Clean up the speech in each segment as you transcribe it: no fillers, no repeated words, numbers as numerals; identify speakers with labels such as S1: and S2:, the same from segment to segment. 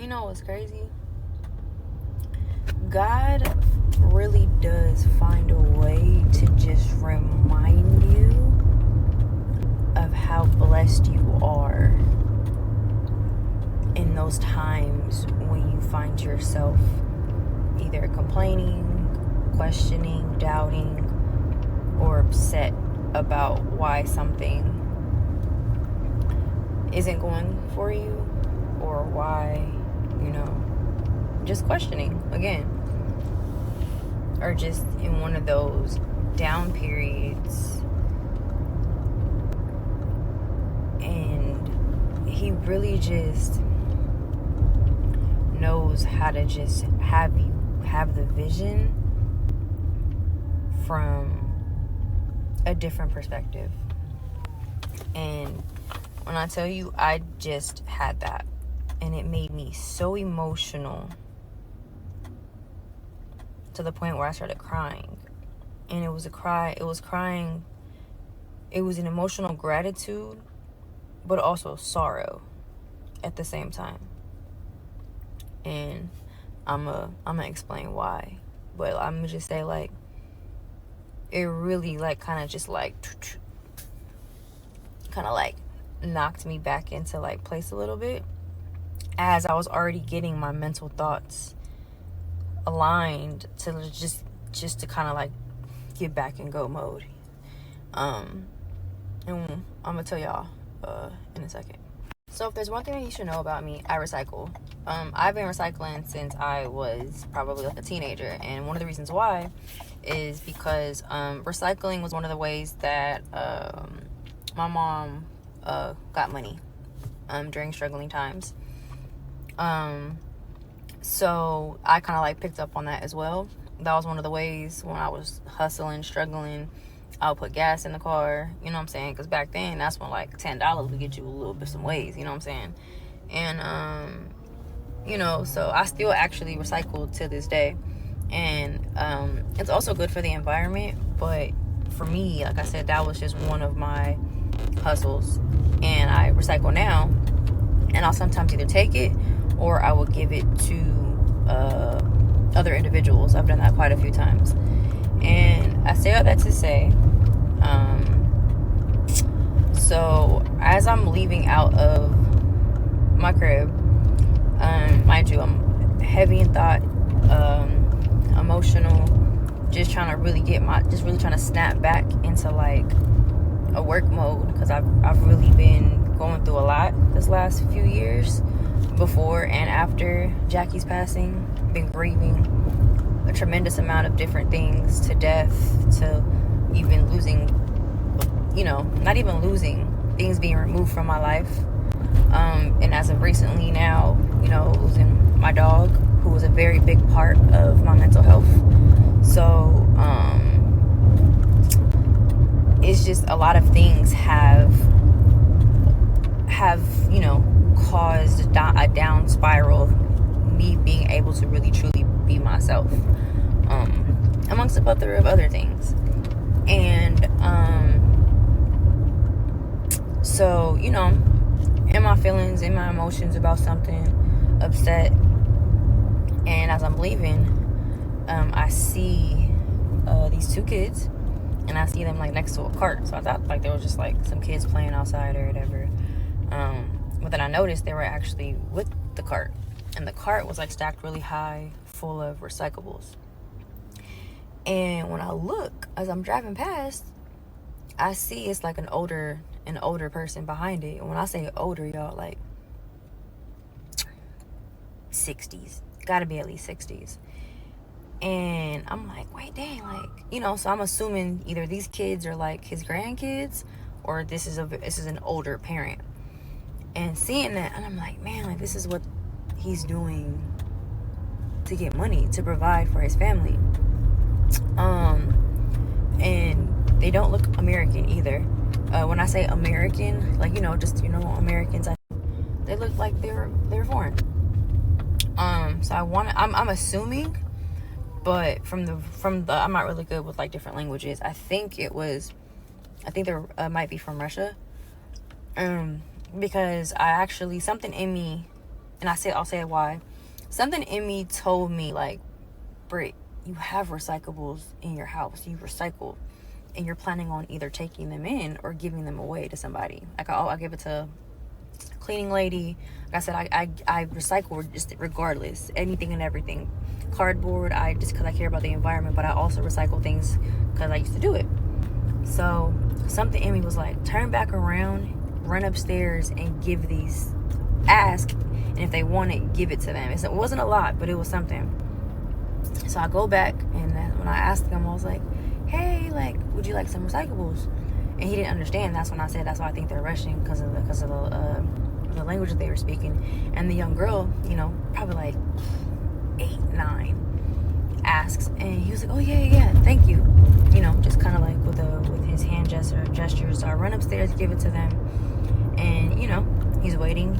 S1: You know what's crazy? God really does find a way to just remind you of how blessed you are in those times when you find yourself either complaining, questioning, doubting, or upset about why something isn't going for you, or why, just questioning again, or just in one of those down periods. And he really just knows how to just have you have the vision from a different perspective. And when I tell you, I just had that, and it made me so emotional to the point where I started crying. And it was crying, it was an emotional gratitude, but also sorrow at the same time. And I'm gonna explain why, but I'm gonna just say, like, it really, like, kind of just like knocked me back into like place a little bit, as I was already getting my mental thoughts aligned to just to kind of like get back in go mode. And I'm gonna tell y'all in a second. So if there's one thing that you should know about me, I recycle. I've been recycling since I was probably like a teenager, and one of the reasons why is because recycling was one of the ways that my mom got money during struggling times. So I kind of like picked up on that as well. That was one of the ways when I was hustling, struggling, I would put gas in the car, you know what I'm saying? Because back then, that's when like $10 would get you a little bit some ways, you know what I'm saying? And, so I still actually recycle to this day. And it's also good for the environment. But for me, like I said, that was just one of my hustles. And I recycle now. And I'll sometimes either take it or I will give it to other individuals. I've done that quite a few times. And I say all that to say, so as I'm leaving out of my crib, mind you, I'm heavy in thought, emotional, just trying to really really trying to snap back into like a work mode, because I've really been going through a lot this last few years, before and after Jackie's passing. Been grieving a tremendous amount of different things, to death, to even losing, not even losing, things being removed from my life. And as of recently now, losing my dog, who was a very big part of my mental health. So, it's just a lot of things have caused a down spiral of me being able to really truly be myself, amongst a plethora of other things. And so in my feelings, in my emotions about something, upset, and as I'm leaving, I see these two kids, and I see them like next to a cart. So I thought like there was just like some kids playing outside or whatever. But then I noticed they were actually with the cart, and the cart was like stacked really high, full of recyclables. And when I look, as I'm driving past, I see it's like an older person behind it. And when I say older, y'all, like 60s, gotta be at least 60s. And I'm like, wait, dang, like, so I'm assuming either these kids are like his grandkids, or this is an older parent. And seeing that, and I'm like, man, like, this is what he's doing to get money to provide for his family. And they don't look American either. When I say American, like, Americans, they look like they're foreign. So I'm assuming, but from the I'm not really good with like different languages. I think they might be from Russia. Because something in me And I'll say why. Something in me told me, like, Britt, you have recyclables in your house. You recycle. And you're planning on either taking them in or giving them away to somebody. Like, I give it to a cleaning lady. Like I said, I recycle just regardless. Anything and everything. Cardboard, just because I care about the environment. But I also recycle things because I used to do it. So something in me was like, turn back around, run upstairs, and give these. Ask, and if they want it, give it to them. It wasn't a lot, but it was something. So I go back, and when I asked him, I was like, hey, like, would you like some recyclables? And he didn't understand. That's when I said, that's why I think they're rushing, because of the language that they were speaking. And the young girl, you know, probably like 8, 9, asks, and he was like, oh yeah, thank you. You know, just kind of like with his hand gestures. So I run upstairs, give it to them, and you know, he's waiting.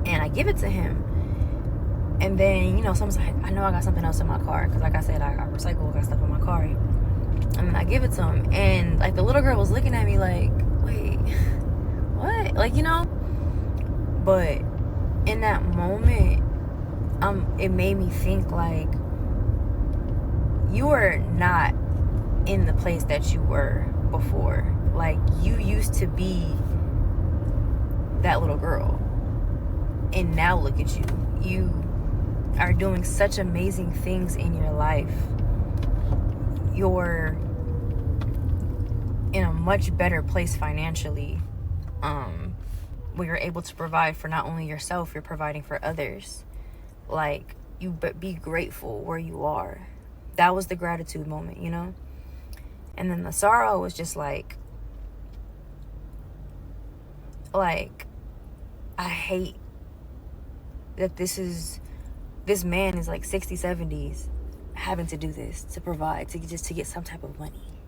S1: And I give it to him. And then, you know, someone's like, I know I got something else in my car. Because like I said, I recycle, got stuff in my car. And then I give it to him. And, like, the little girl was looking at me like, wait, what? Like, you know? But in that moment, it made me think, like, you are not in the place that you were before. Like, you used to be that little girl. And now look at you. You are doing such amazing things in your life. You're in a much better place financially, where you're able to provide for not only yourself, you're providing for others. Like, but be grateful where you are. That was the gratitude moment, you know? And then the sorrow was just like I hate that this man is like 60s, 70s having to do this, to provide, to get some type of money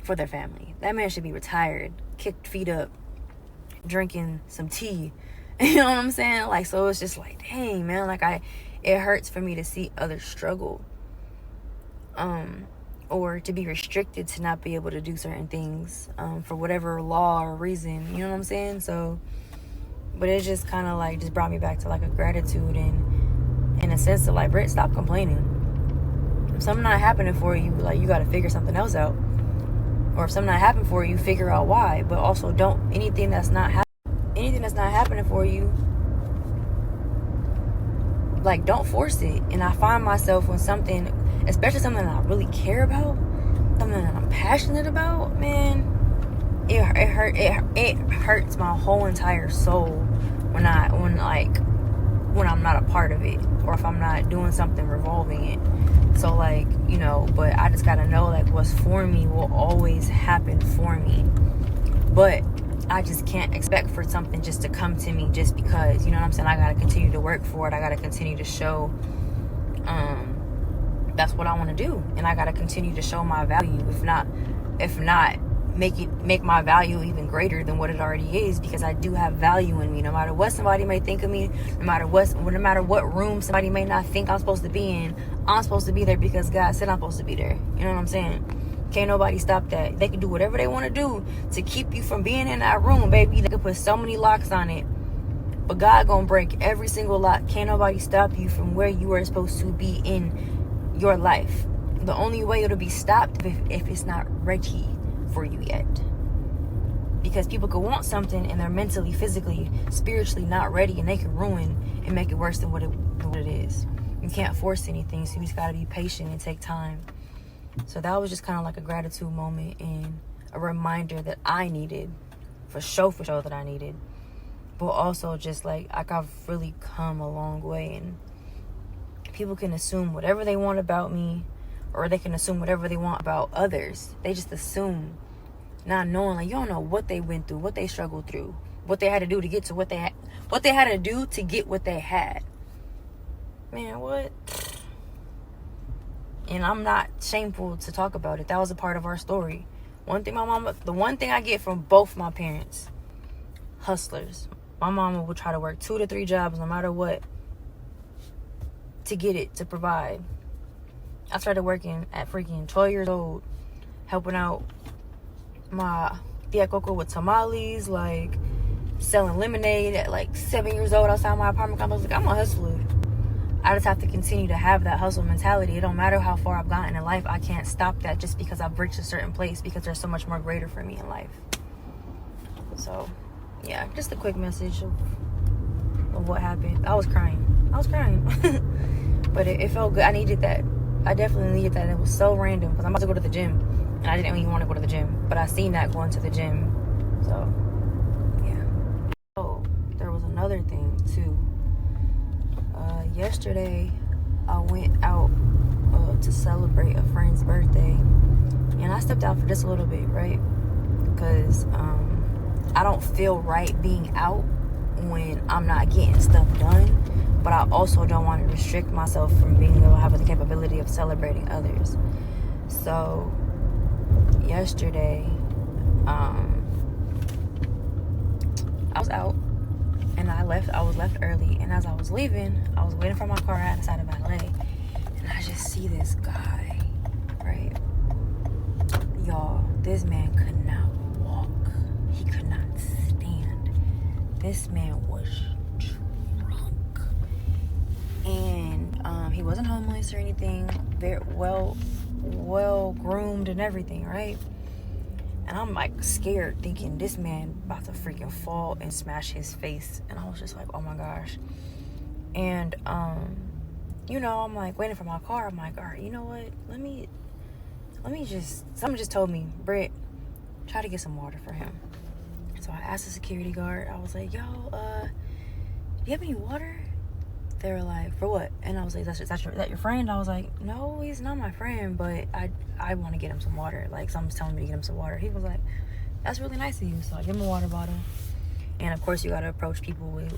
S1: for their family. That man should be retired, kicked feet up, drinking some tea. You know what I'm saying? Like, so it's just like, dang, man, like it hurts for me to see others struggle. Or to be restricted to not be able to do certain things, for whatever law or reason, you know what I'm saying? So, but it just kind of like just brought me back to like a gratitude and in a sense of like, Britt, stop complaining. If something not happening for you, like, you got to figure something else out. Or if something not happening for you, figure out why. But also anything that's not happening for you, like, don't force it. And I find myself when something, especially something that I really care about, something that I'm passionate about, man, it hurts my whole entire soul when I'm not a part of it, or if I'm not doing something revolving it. So, like, you know, but I just gotta know, like, what's for me will always happen for me. But I just can't expect for something just to come to me just because, you know what I'm saying? I gotta continue to work for it. I gotta continue to show that's what I want to do, and I gotta continue to show my value. If not make my value even greater than what it already is, because I do have value in me. No matter what somebody may think of me, no matter what room somebody may not think I'm supposed to be in, I'm supposed to be there because God said I'm supposed to be there. You know what I'm saying? Can't nobody stop that. They can do whatever they want to do to keep you from being in that room, baby. They can put so many locks on it, but God gonna break every single lock. Can't nobody stop you from where you are supposed to be in your life. The only way it'll be stopped if it's not ready for you yet. Because people could want something and they're mentally, physically, spiritually not ready, and they can ruin and make it worse than what it is. You can't force anything, so you just gotta be patient and take time. So that was just kind of like a gratitude moment and a reminder that I needed, for sure that I needed. But also just like I've really come a long way, and people can assume whatever they want about me, or they can assume whatever they want about others. They just assume, not knowing, like, you don't know what they went through, what they struggled through, what they had to do to get to what they had to do to get what they had. Man, what? And I'm not shameful to talk about it. That was a part of our story. The one thing I get from both my parents, hustlers. My mama would try to work 2 to 3 jobs no matter what to get it, to provide. I started working at freaking 12 years old, helping out my tia Coco with tamales, like selling lemonade at like 7 years old outside my apartment complex. Like, I'm a hustler. I just have to continue to have that hustle mentality. It don't matter how far I've gotten in life. I can't stop that just because I've reached a certain place, because there's so much more greater for me in life. So, yeah, just a quick message of what happened. I was crying. But it felt good. I needed that. I definitely needed that. It was so random because I'm about to go to the gym. And I didn't even want to go to the gym. But I seen that going to the gym. So, yeah. Oh, there was another thing, too. Yesterday, I went out to celebrate a friend's birthday. And I stepped out for just a little bit, right? Because I don't feel right being out when I'm not getting stuff done. But I also don't want to restrict myself from being able to have the capability of celebrating others. So, yesterday, I was out. And I was left early, and as I was leaving, I was waiting for my car outside of LA, and I just see this guy, right? Y'all, this man could not walk. He could not stand. This man was drunk. And he wasn't homeless or anything. Very well groomed and everything, right? And I'm like scared, thinking this man about to freaking fall and smash his face. And I was just like, oh my gosh. And you know, I'm like waiting for my car. I'm like, all right, you know what? Let me just, someone just told me, Britt, try to get some water for him. So I asked the security guard, I was like, yo, do you have any water? They were like, for what? And I was like, is that your friend? I was like, no, he's not my friend, but I want to get him some water. Like, someone's telling me to get him some water. He was like, that's really nice of you. So I give him a water bottle. And of course, you got to approach people with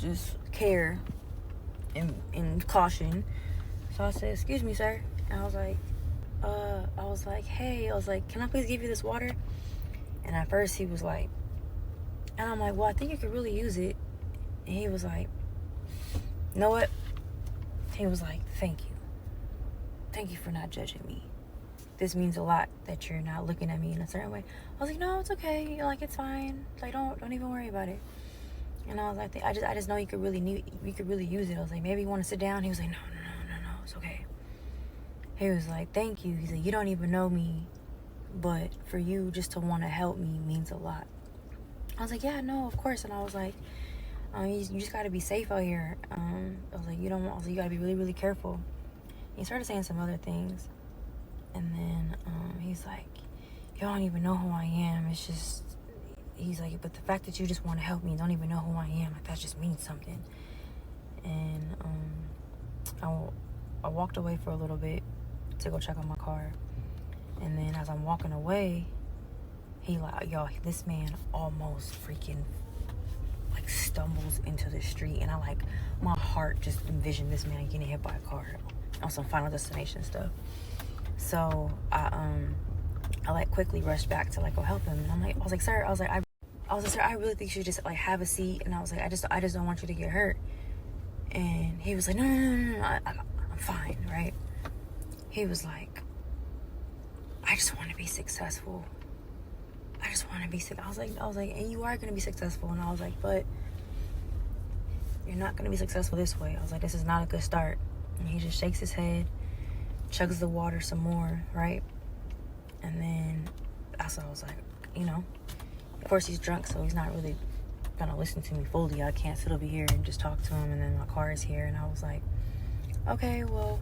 S1: just care and caution. So I said, excuse me, sir. And I was like, hey, can I please give you this water? And at first he was like, and I'm like, well, I think you could really use it. And he was like, you know what? He was like, thank you. Thank you for not judging me. This means a lot that you're not looking at me in a certain way. I was like, no, it's okay. You're like, it's fine. Like, don't even worry about it. And I was like, I just know you could really use it. I was like, maybe you want to sit down? He was like, no, it's okay. He was like, thank you. He said, you don't even know me, but for you just to want to help me means a lot. I was like, yeah, no, of course. And I was like, you just got to be safe out here. I was like, you got to be really, really careful. He started saying some other things. And then he's like, you don't even know who I am. It's just, he's like, but the fact that you just want to help me, don't even know who I am, like, that just means something. And I walked away for a little bit to go check on my car. And then as I'm walking away, he like, y'all, this man almost freaking like stumbles into the street. And my heart just envisioned this man getting hit by a car on some Final Destination stuff. So I like quickly rushed back to like go help him. And I was like, sir, I really think you should just like have a seat. And I was like, I just don't want you to get hurt. And he was like, no, I'm fine, right? He was like, I just want to be successful. I just want to be sick. I was like, and you are going to be successful. And I was like, but you're not going to be successful this way. I was like, this is not a good start. And he just shakes his head, chugs the water some more, right? And then that's what I was like, you know, of course he's drunk, so he's not really going to listen to me fully. I can't sit over here and just talk to him, and then my car is here. And I was like, okay, well,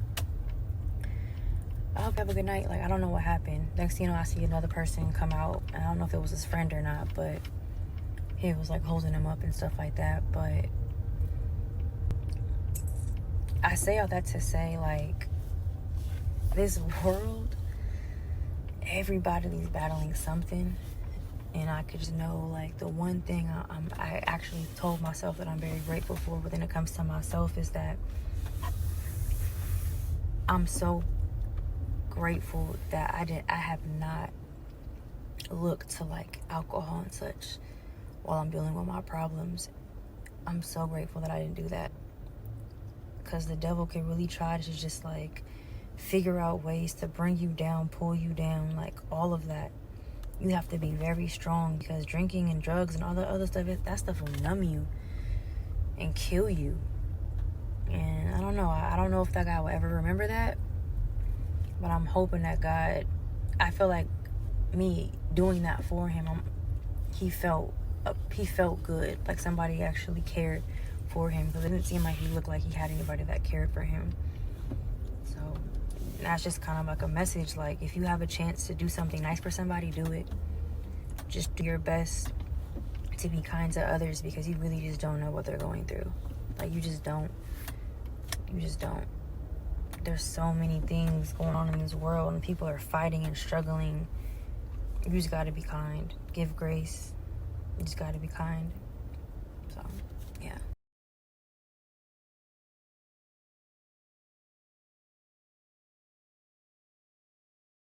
S1: I hope you have a good night. Like, I don't know what happened. Next thing you know, I see another person come out. I don't know if it was his friend or not, but he was like holding him up and stuff like that. But I say all that to say, like, this world, everybody's battling something. And I could just know, like, the one thing I actually told myself that I'm very grateful for when it comes to myself is that I'm so grateful that I have not looked to like alcohol and such while I'm dealing with my problems. I'm so grateful that I didn't do that, because the devil can really try to just like figure out ways to bring you down, pull you down, like all of that. You have to be very strong, because drinking and drugs and all the other stuff, that stuff will numb you and kill you. And I don't know. I don't know if that guy will ever remember that. But I'm hoping that God, I feel like me doing that for him, he felt good. Like somebody actually cared for him. Because it didn't seem like he looked like he had anybody that cared for him. So that's just kind of like a message. Like, if you have a chance to do something nice for somebody, do it. Just do your best to be kind to others, because you really just don't know what they're going through. Like, you just don't. There's so many things going on in this world, and people are fighting and struggling. You just got to be kind. Give grace. You just got to be kind. So